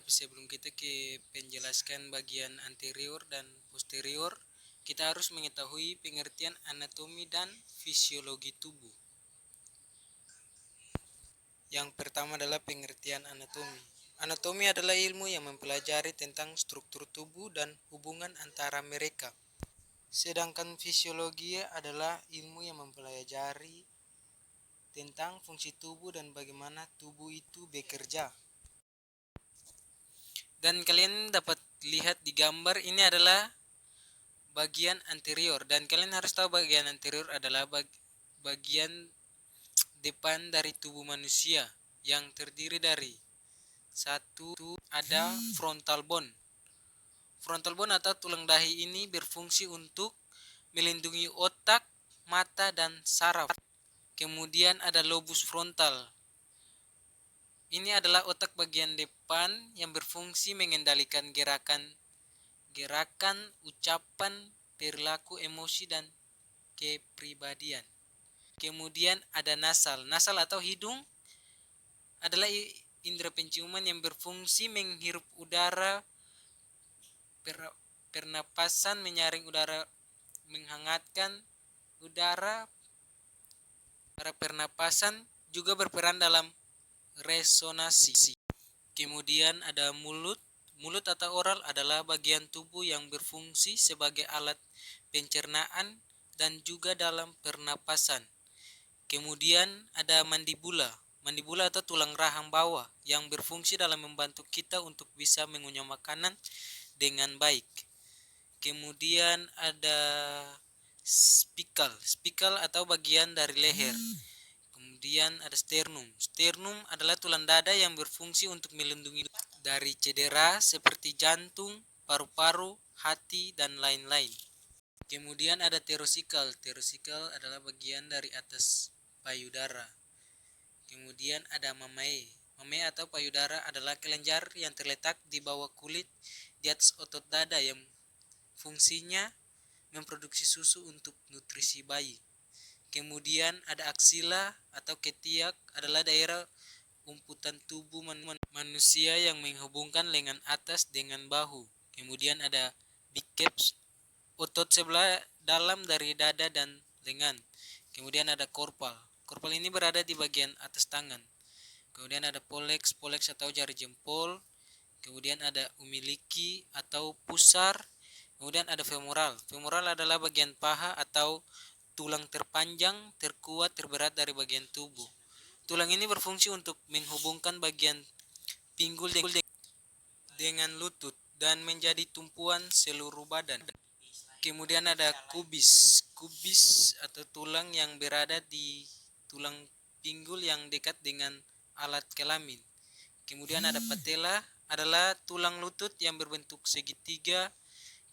Tapi sebelum kita ke penjelaskan bagian anterior dan posterior, kita harus mengetahui pengertian anatomi dan fisiologi tubuh. Yang pertama adalah pengertian anatomi. Anatomi adalah ilmu yang mempelajari tentang struktur tubuh dan hubungan antara mereka. Sedangkan fisiologi adalah ilmu yang mempelajari tentang fungsi tubuh dan bagaimana tubuh itu bekerja. Dan kalian dapat lihat di gambar ini adalah bagian anterior, dan kalian harus tahu bagian anterior adalah bagian depan dari tubuh manusia yang terdiri dari satu, ada frontal bone. Frontal bone atau tulang dahi ini berfungsi untuk melindungi otak, mata, dan saraf. Kemudian ada lobus frontal. Ini adalah otak bagian depan yang berfungsi mengendalikan gerakan, ucapan, perilaku, emosi, dan kepribadian. Kemudian ada nasal. Nasal atau hidung adalah indera penciuman yang berfungsi menghirup udara, pernapasan, menyaring udara, menghangatkan udara. Para pernapasan juga berperan dalam resonansi. Kemudian ada mulut. Mulut atau oral adalah bagian tubuh yang berfungsi sebagai alat pencernaan dan juga dalam pernapasan. Kemudian ada mandibula. Mandibula atau tulang rahang bawah yang berfungsi dalam membantu kita untuk bisa mengunyah makanan dengan baik. Kemudian ada spikal. Spikal atau bagian dari leher. Kemudian ada sternum. Sternum adalah tulang dada yang berfungsi untuk melindungi dari cedera seperti jantung, paru-paru, hati, dan lain-lain. Kemudian ada therosikal. Therosikal adalah bagian dari atas payudara. Kemudian ada mamae. Mamae atau payudara adalah kelenjar yang terletak di bawah kulit di atas otot dada yang fungsinya memproduksi susu untuk nutrisi bayi. Kemudian ada aksila atau ketiak adalah daerah umputan tubuh manusia yang menghubungkan lengan atas dengan bahu. Kemudian ada biceps, otot sebelah dalam dari dada dan lengan. Kemudian ada korpal. Korpal ini berada di bagian atas tangan. Kemudian ada pollex, pollex atau jari jempol. Kemudian ada umiliki atau pusar. Kemudian ada femoral. Femoral adalah bagian paha atau tulang terpanjang, terkuat, terberat dari bagian tubuh. Tulang ini berfungsi untuk menghubungkan bagian pinggul dengan lutut dan menjadi tumpuan seluruh badan. Kemudian ada kubis. Kubis atau tulang yang berada di tulang pinggul yang dekat dengan alat kelamin. Kemudian ada patella, adalah tulang lutut yang berbentuk segitiga.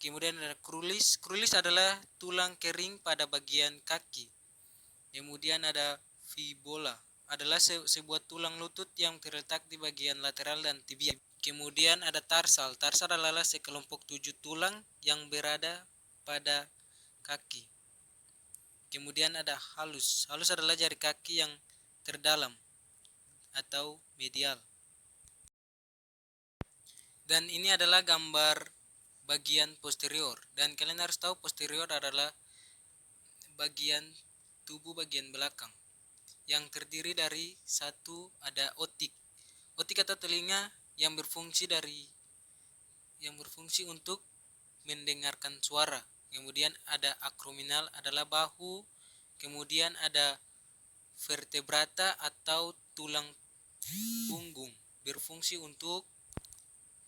Kemudian ada krulis. Krulis adalah tulang kering pada bagian kaki. Kemudian ada fibula, adalah sebuah tulang lutut yang terletak di bagian lateral dan tibia. Kemudian ada tarsal. Tarsal adalah sekelompok 7 tulang yang berada pada kaki. Kemudian ada halus. Halus adalah jari kaki yang terdalam atau medial. Dan ini adalah gambar bagian posterior, dan kalian harus tahu posterior adalah bagian tubuh bagian belakang yang terdiri dari satu, ada otik. Otik atau telinga yang berfungsi untuk mendengarkan suara. Kemudian ada akrominal adalah bahu. Kemudian ada vertebrata atau tulang punggung berfungsi untuk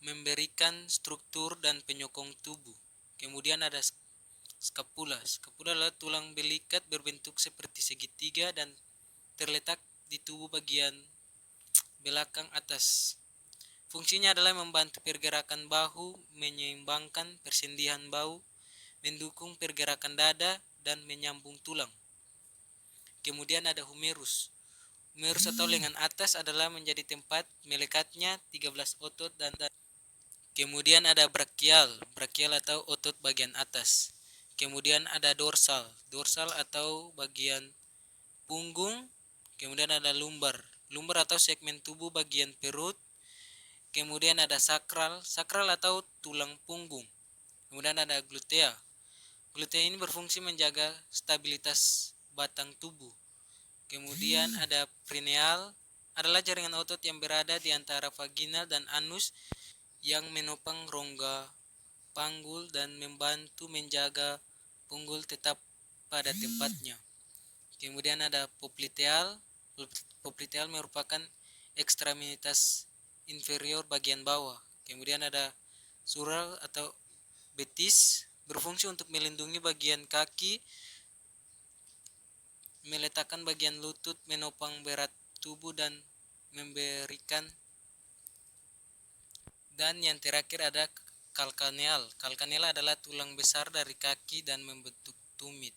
memberikan struktur dan penyokong tubuh. Kemudian ada scapula. Scapula adalah tulang belikat berbentuk seperti segitiga dan terletak di tubuh bagian belakang atas. Fungsinya adalah membantu pergerakan bahu, menyeimbangkan persendian bahu, mendukung pergerakan dada, dan menyambung tulang. Kemudian ada humerus. Humerus atau lengan atas adalah menjadi tempat melekatnya 13 otot dan kemudian ada brachial. Brachial atau otot bagian atas. Kemudian ada dorsal. Dorsal atau bagian punggung. Kemudian ada lumbar. Lumbar atau segmen tubuh bagian perut. Kemudian ada sakral, sakral atau tulang punggung. Kemudian ada glutea. Glutea ini berfungsi menjaga stabilitas batang tubuh. Kemudian ada perineal, adalah jaringan otot yang berada di antara vagina dan anus yang menopang rongga panggul dan membantu menjaga panggul tetap pada tempatnya. Kemudian ada popliteal. Popliteal merupakan ekstremitas inferior bagian bawah. Kemudian ada sural atau betis, berfungsi untuk melindungi bagian kaki, meletakkan bagian lutut, menopang berat tubuh dan memberikan. Dan yang terakhir ada kalkaneal. Kalkaneal adalah tulang besar dari kaki dan membentuk tumit.